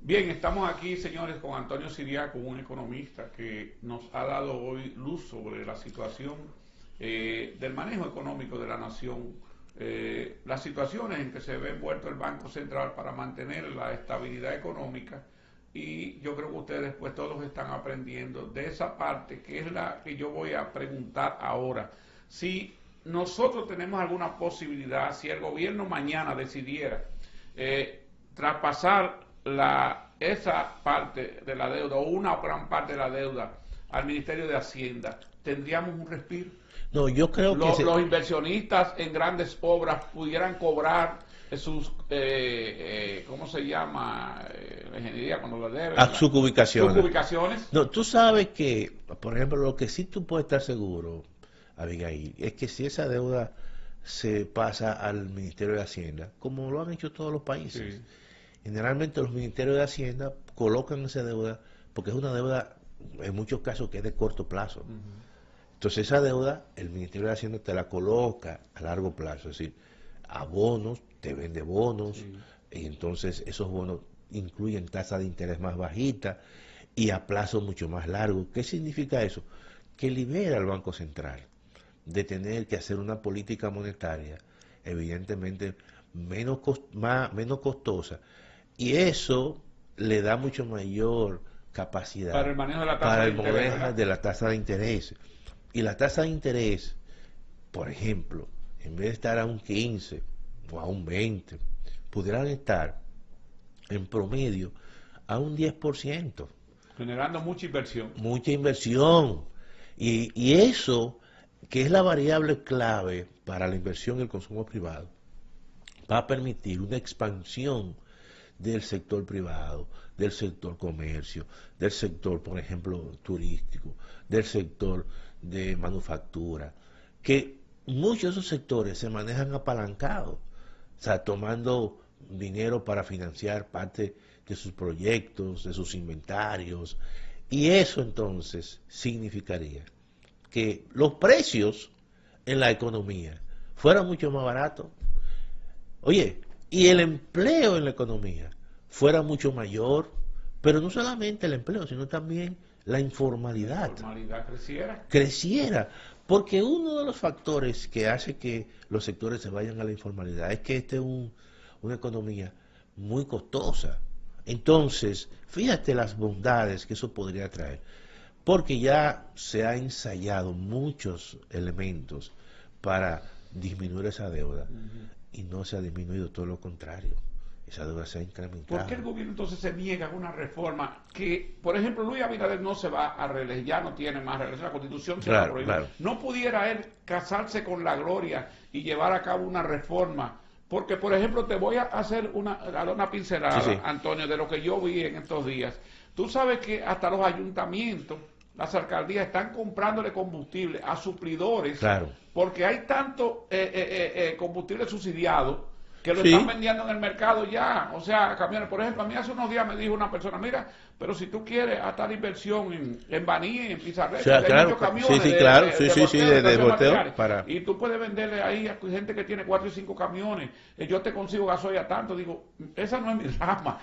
Bien, estamos aquí, señores, con Antonio Siriaco, un economista que nos ha dado hoy luz sobre la situación del manejo económico de la nación, las situaciones en que se ve envuelto el Banco Central para mantener la estabilidad económica, y yo creo que ustedes pues todos están aprendiendo de esa parte, que es la que yo voy a preguntar ahora. Si nosotros tenemos alguna posibilidad, si el gobierno mañana decidiera traspasar esa parte de la deuda o una gran parte de la deuda al Ministerio de Hacienda, tendríamos un respiro. No, yo creo que Los inversionistas en grandes obras pudieran cobrar sus, ¿cómo se llama? La ingeniería cuando lo deben. a sus Sus ubicaciones. ubicaciones. No, tú sabes que, por ejemplo, lo que sí tú puedes estar seguro, Abigail, es que si esa deuda se pasa al Ministerio de Hacienda, como lo han hecho todos los países, Sí. generalmente los ministerios de Hacienda colocan esa deuda porque es una deuda, en muchos casos, que es de corto plazo. Entonces esa deuda, el Ministerio de Hacienda te la coloca a largo plazo, es decir, a bonos, te vende bonos, Sí. y entonces esos bonos incluyen tasas de interés más bajitas y a plazo mucho más largo. ¿Qué significa eso? Que libera al Banco Central de tener que hacer una política monetaria, evidentemente menos costosa, y eso le da mucho mayor Para capacidad el manejo de la tasa para de el interés, manejo ¿verdad? de la tasa de interés. Y la tasa de interés, por ejemplo, en vez de estar a un 15 o a un 20, pudieran estar en promedio a un 10%. Generando mucha inversión. Mucha inversión. Y eso, que es la variable clave para la inversión y el consumo privado, va a permitir una expansión del sector privado, del sector comercio, del sector, por ejemplo, turístico, del sector de manufactura, que muchos de esos sectores se manejan apalancados, o sea, tomando dinero para financiar parte de sus proyectos, de sus inventarios, y eso entonces significaría que los precios en la economía fueran mucho más baratos. Oye, y el empleo en la economía fuera mucho mayor, pero no solamente el empleo, sino también la La informalidad informalidad creciera. creciera, porque uno de los factores que hace que los sectores se vayan a la informalidad es que esta es una economía muy costosa. Entonces, fíjate las bondades que eso podría traer, porque ya se ha ensayado muchos elementos para disminuir esa deuda y no se ha disminuido, todo lo contrario, esa deuda se ha ¿Por qué el incrementado. gobierno entonces se niega a una reforma que, por ejemplo, Luis Abinader no se va a reelegir, ya no tiene más reelección, la Constitución se la Claro, prohíbe? claro. ¿No pudiera él casarse con la gloria y llevar a cabo una reforma? Porque, por ejemplo, te voy a hacer a dar una Sí, pincelada, sí, Antonio, de lo que yo vi en estos días. Tú sabes que hasta los ayuntamientos, las alcaldías están comprándole combustible a suplidores claro. porque hay tanto combustible subsidiado que lo están Sí, vendiendo en el mercado ya, o sea, camiones. Por ejemplo, a mí hace unos días me dijo una persona, mira, pero si tú quieres hasta la inversión en Baní, en o Pizarret, sea, porque hay claro, muchos sí, camiones sí, claro, sí, de sí, sí, volteo, de de cambio de volteo materiales, para... y tú puedes venderle ahí a gente que tiene 4 y 5 camiones, yo te consigo gasoil a tanto, digo, esa no es mi rama,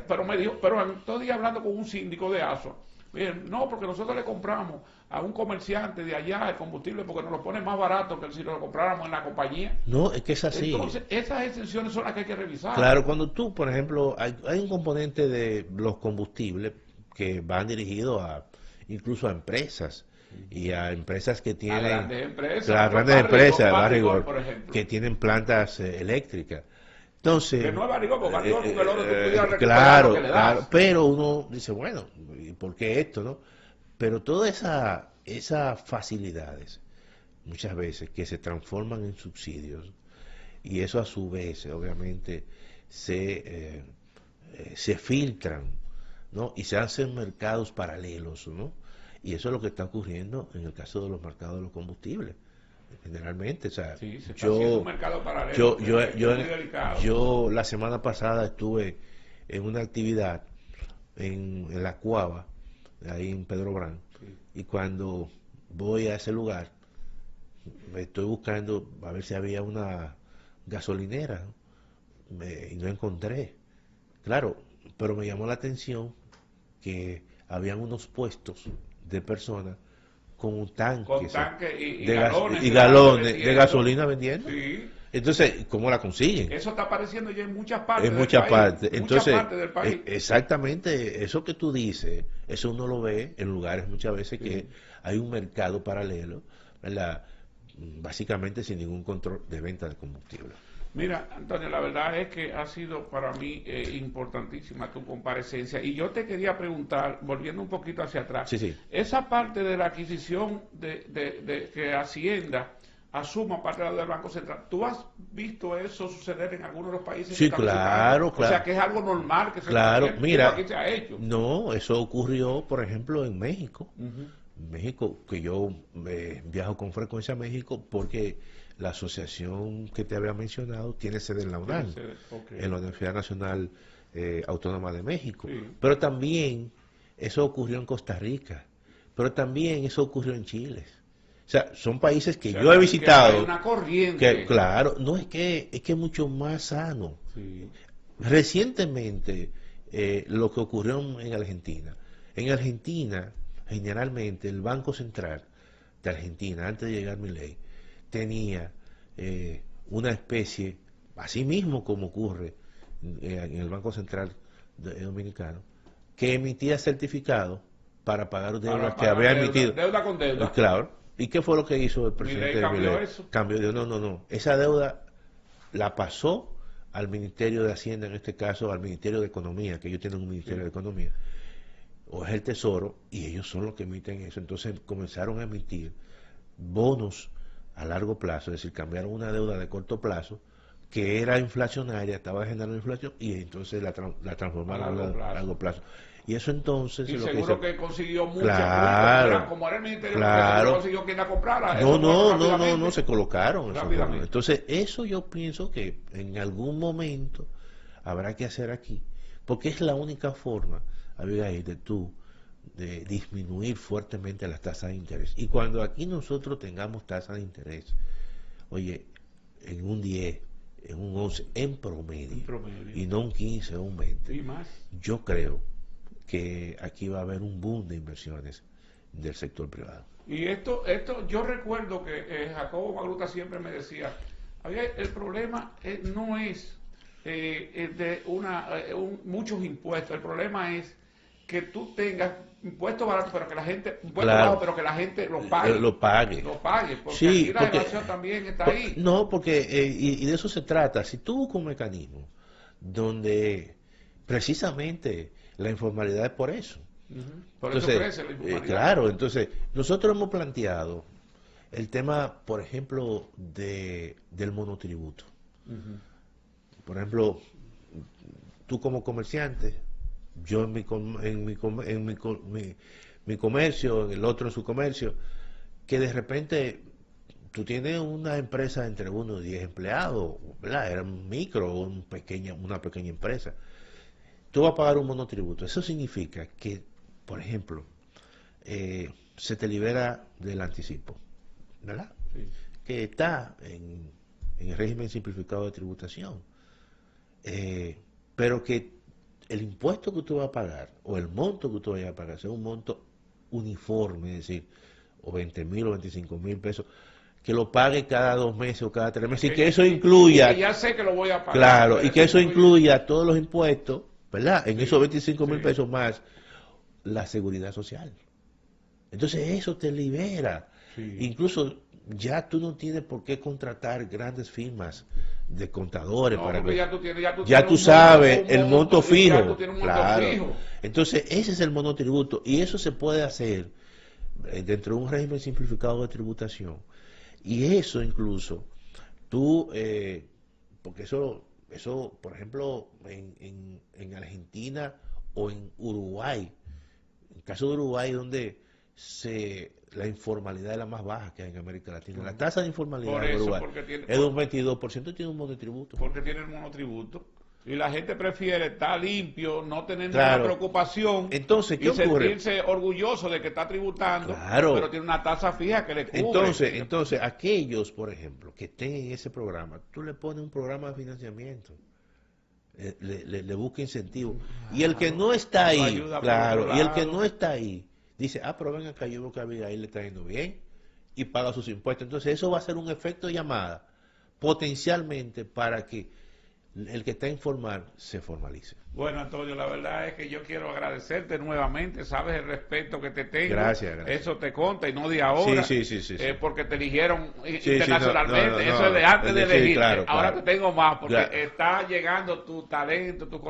pero me dijo, pero estos días hablando con un síndico de ASO, miren, no, porque nosotros le compramos a un comerciante de allá el combustible porque nos lo pone más barato que si lo compráramos en la compañía. No, es que es así. Entonces, esas exenciones son las que hay que revisar. Claro, cuando tú, por ejemplo, hay un componente de los combustibles que van dirigidos a incluso a empresas y a empresas que A tienen, grandes empresas, las por grandes empresas, Barrigol, Barrigol, por ejemplo. que tienen plantas eléctricas. Entonces, Que no es Barrigol, porque Barrigol con el oro tú pudieras recuperar lo que claro, le claro, das. pero uno dice, bueno, ¿y por qué esto, no? Pero todas esas facilidades, muchas veces, que se transforman en subsidios, y eso a su vez, obviamente, se filtran, ¿no? Y se hacen mercados paralelos, ¿no? Y eso es lo que está ocurriendo en el caso de los mercados de los combustibles, generalmente. O sea, Sí, se está haciendo un yo, mercado paralelo yo, que, yo, que es yo, muy delicado. yo la semana pasada estuve en una actividad en la Cuava, ahí en Pedro Brán, Sí. y cuando voy a ese lugar, me estoy buscando a ver si había una gasolinera, y no encontré. Claro, pero me llamó la atención que habían unos puestos de personas con tanques y de galones, galones de vendiendo. gasolina vendiendo. Sí. Entonces, ¿cómo la consiguen? Eso está apareciendo ya en muchas partes En del muchas país. partes. Muchas Entonces, partes del país. exactamente eso que tú dices, eso uno lo ve en lugares muchas veces que hay un mercado paralelo, ¿verdad? Básicamente sin ningún control de venta de combustible. Mira, Antonio, la verdad es que ha sido para mí importantísima tu comparecencia. Y yo te quería preguntar, volviendo un poquito hacia atrás, Sí. esa parte de la adquisición de que Hacienda asuma parte de la del Banco Central, ¿tú has visto eso suceder en algunos de los países? Sí, que están visitando? claro. O sea, que es algo normal que se Claro, está haciendo. mira, Aquí se ha hecho. no, eso ocurrió, por ejemplo, en México. Ujú. México, que yo viajo con frecuencia a México porque la asociación que te había mencionado tiene sede en la UNAM, Okay. en la Universidad Nacional Autónoma de México. Sí. Pero también eso ocurrió en Costa Rica, pero también eso ocurrió en Chile. O sea, son países que O sea, yo he que visitado, hay una corriente. que claro, no es que es mucho más sano. Sí. Recientemente, lo que ocurrió en Argentina, generalmente el Banco Central de Argentina, antes de llegar Milei, tenía una especie, así mismo como ocurre en el Banco Central Dominicano, que emitía certificados para pagar deudas que había emitido. Deuda con deuda. Claro. ¿Y qué fue lo que hizo el presidente Milei cambió Milei? eso. Cambió, no. Esa deuda la pasó al Ministerio de Hacienda, en este caso al Ministerio de Economía, que ellos tienen un Ministerio de Economía, o es el Tesoro, y ellos son los que emiten eso. Entonces comenzaron a emitir bonos a largo plazo, es decir, cambiaron una deuda de corto plazo que era inflacionaria, estaba generando inflación, y entonces la transformaron a largo plazo. Y eso entonces... Y es lo seguro que que consiguió mucha, claro, como era el ministerio, claro. consiguió quien la comprara. No, se colocaron. Rápidamente. Entonces, eso yo pienso que en algún momento habrá que hacer aquí, porque es la única forma, Abigail, de disminuir fuertemente las tasas de interés. Y cuando aquí nosotros tengamos tasas de interés, oye, en un 10, en un 11, en promedio, y no un 15 o un 20, y más. Yo creo que aquí va a haber un boom de inversiones del sector privado. Y esto yo recuerdo que Jacobo Magluta siempre me decía, el problema no es de muchos impuestos, el problema es que tú tengas impuestos baratos, pero que la gente, bajos, pero que la gente lo pague. Lo pague, porque sí, aquí la evasión también está ahí. No, porque, y de eso se trata, si tú buscas un mecanismo donde precisamente la informalidad es por eso. Por entonces, eso crece la informalidad. Claro, entonces, nosotros hemos planteado el tema, por ejemplo, del monotributo. Por ejemplo, tú como comerciante, yo en mi comercio, el otro en su comercio, que de repente tú tienes una empresa entre 1 y 10 empleados, ¿verdad? Era un micro o una pequeña empresa. Tú vas a pagar un monotributo. Eso significa que, por ejemplo, se te libera del anticipo, ¿verdad? Sí. Que está en el régimen simplificado de tributación. Pero que el impuesto que tú vas a pagar, o el monto que tú vayas a pagar, sea un monto uniforme, es decir, o 20,000 o 25,000 pesos, que lo pague cada 2 meses o cada 3 meses, y que eso incluya... ya sé que lo voy a pagar. Claro, y que eso incluya todos los impuestos, ¿verdad? En esos 25,000 pesos más la seguridad social. Entonces eso te libera. Incluso ya tú no tienes por qué contratar grandes firmas de contadores para que ya tú sabes el monto fijo. Claro. Entonces ese es el monotributo, y eso se puede hacer dentro de un régimen simplificado de tributación. Y eso incluso tú, porque eso, por ejemplo, en Argentina o en Uruguay, en el caso de Uruguay, donde la informalidad es la más baja que hay en América Latina. La tasa de informalidad en Uruguay es de un 22%, tiene un monotributo. Porque tiene el monotributo. Y la gente prefiere estar limpio, no tener ninguna preocupación. Entonces, ¿qué ocurre? Sentirse orgulloso de que está tributando, claro, pero tiene una tasa fija que le cubre. Entonces, aquellos, por ejemplo, que estén en ese programa, tú le pones un programa de financiamiento. le busca incentivo. Y el que no está ahí, claro, y el que no está ahí, dice, pero ven acá, yo veo que a Abigail le está yendo bien y paga sus impuestos. Entonces eso va a ser un efecto de llamada potencialmente para que el que está informal se formalice. Bueno, Antonio, la verdad es que yo quiero agradecerte nuevamente, sabes el respeto que te tengo. Gracias. Eso te conta y no de ahora. Sí. Porque te eligieron internacionalmente. No, eso es de antes de elegir. Claro, ahora claro. te tengo más porque está llegando tu talento, tu